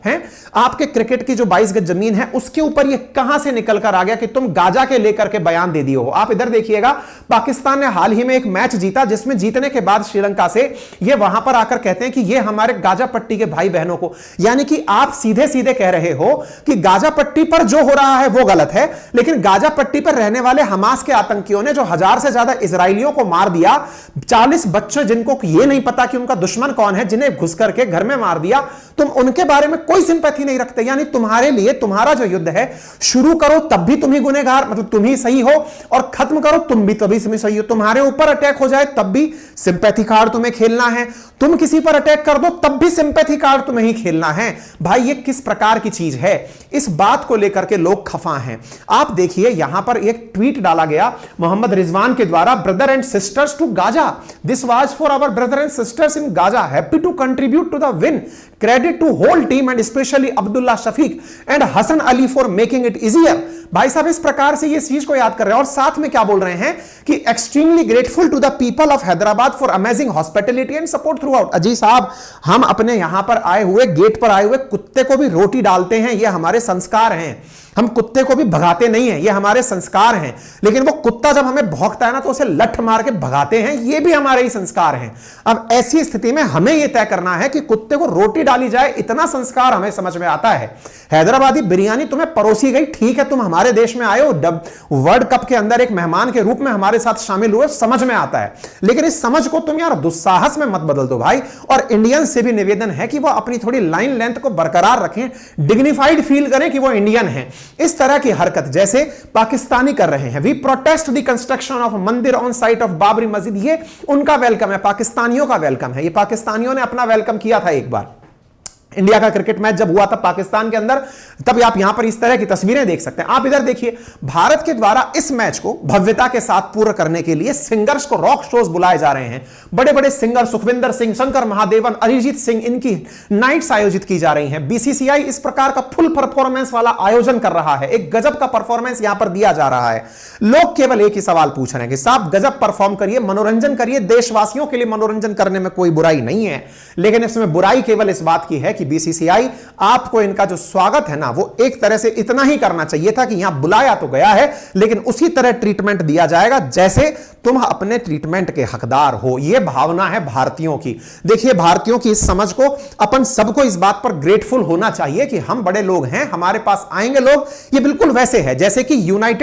हैं आपके क्रिकेट की जो 22 गज जमीन है उसके ऊपर ये कहां से निकल कर आ गया कि तुम गाजा के लेकर के बयान दे दिए हो। आप इधर देखिएगा, पाकिस्तान ने हाल ही में एक मैच जीता जिसमें जीतने के बाद श्रीलंका से ये वहां पर आकर कहते हैं कि ये हमारे गाजा पट्टी के भाई बहनों को, यानी कि आप सीधे सीधे कह रहे हो कि गाजा पट्टी पर जो हो रहा है वो गलत है, लेकिन गाजा पट्टी पर रहने वाले हमास के आतंकियों ने जो 1000 से ज्यादा इजरायलियों को मार दिया, 40 बच्चे जिनको ये नहीं पता कि उनका दुश्मन कौन है, जिन्हें घुस करके घर में मार दिया, तुम उनके बारे में कोई सिंपैथी नहीं रखते। यानी तुम्हारे लिए तुम्हारा जो युद्ध है शुरू करो तब भी तुम ही गुनहगार, मतलब तुम ही सही हो, और खत्म करो तुम भी तभी सही हो। तुम्हारे ऊपर अटैक हो जाए तब भी सिंपैथी कार्ड तुम्हें खेलना है, तुम किसी पर अटैक कर दो तब भी सिंपैथी कार्ड तुम्हें ही खेलना है। भाई ये किस प्रकार की चीज है, इस बात को लेकर के लोग खफा हैं। आप देखिए यहां पर एक ट्वीट डाला गया मोहम्मद रिजवान के द्वारा, brother and sisters to Gaza, this was for our brother and sisters in Gaza, happy to contribute to the win, credit to whole team and specially Abdullah Shafique and Hasan Ali for making it easier. भाई साहब इस प्रकार से ये चीज को याद कर रहे हैं, और साथ में क्या बोल रहे हैं कि extremely grateful to the people of Hyderabad for amazing hospitality and support throughout. अजी साहब, हम अपने यहां पर आए हुए, गेट पर आए हुए कुत्ते को भी रोटी डालते हैं, ये हमारे संस्कार हैं। हम कुत्ते को भी भगाते नहीं हैं, ये हमारे संस्कार हैं। लेकिन वो कुत्ता जब हमें भौंकता है ना तो उसे लठ मार के भगाते हैं, ये भी हमारे ही संस्कार हैं। अब ऐसी स्थिति में हमें यह तय करना है कि कुत्ते को रोटी डाली जाए, इतना संस्कार हमें समझ में आता है। हैदराबादी बिरयानी तुम्हें परोसी गई, ठीक है, तुम हमारे देश में आए हो, वर्ल्ड कप के अंदर एक मेहमान के रूप में हमारे साथ शामिल हुए, समझ में आता है, लेकिन इस समझ को तुम यार दुस्साहस में मत बदल दो भाई। और इंडियन से भी निवेदन है कि वो अपनी थोड़ी लाइन लेंथ को बरकरार रखें, डिग्निफाइड फील करें कि वो इंडियन है। इस तरह की हरकत जैसे पाकिस्तानी कर रहे हैं, we protest the construction of mandir on site of Babri Masjid, ये उनका वेलकम है, पाकिस्तानियों का वेलकम है। ये पाकिस्तानियों ने अपना वेलकम किया था एक बार, इंडिया का क्रिकेट मैच जब हुआ था पाकिस्तान के अंदर, तब आप यहां पर इस तरह की तस्वीरें देख सकते हैं। आप इधर देखिए, भारत के द्वारा इस मैच को भव्यता के साथ पूर्ण करने के लिए सिंगर्स को, रॉक शोज बुलाए जा रहे हैं। बड़े बड़े सिंगर सुखविंदर सिंह, शंकर महादेवन, अरिजीत सिंह, इनकी नाइट्स आयोजित की जा रही हैं। बीसीसीआई इस प्रकार का फुल परफॉर्मेंस वाला आयोजन कर रहा है, एक गजब का परफॉर्मेंस यहां पर दिया जा रहा है। लोग केवल एक ही सवाल पूछ रहे हैं कि साहब गजब परफॉर्म करिए, मनोरंजन करिए, देशवासियों के लिए मनोरंजन करने में कोई बुराई नहीं है, लेकिन इसमें बुराई केवल इस बात की है कि बीसीसीआई आपको इनका जो स्वागत है ना, वो एक तरह से इतना ही करना चाहिए था कि यहां बुलाया तो गया है, लेकिन उसी तरह ट्रीटमेंट दिया जाएगा जैसे तुम अपने ट्रीटमेंट के हकदार हो। यह भावना है भारतीयों की। देखिए भारतीयों की इस समझ को, अपन सबको इस बात पर ग्रेटफुल होना चाहिए कि हम बड़े लोग हैं, हमारे पास आएंगे लोग, ये बिल्कुल वैसे है जैसे कि यूनाइटेड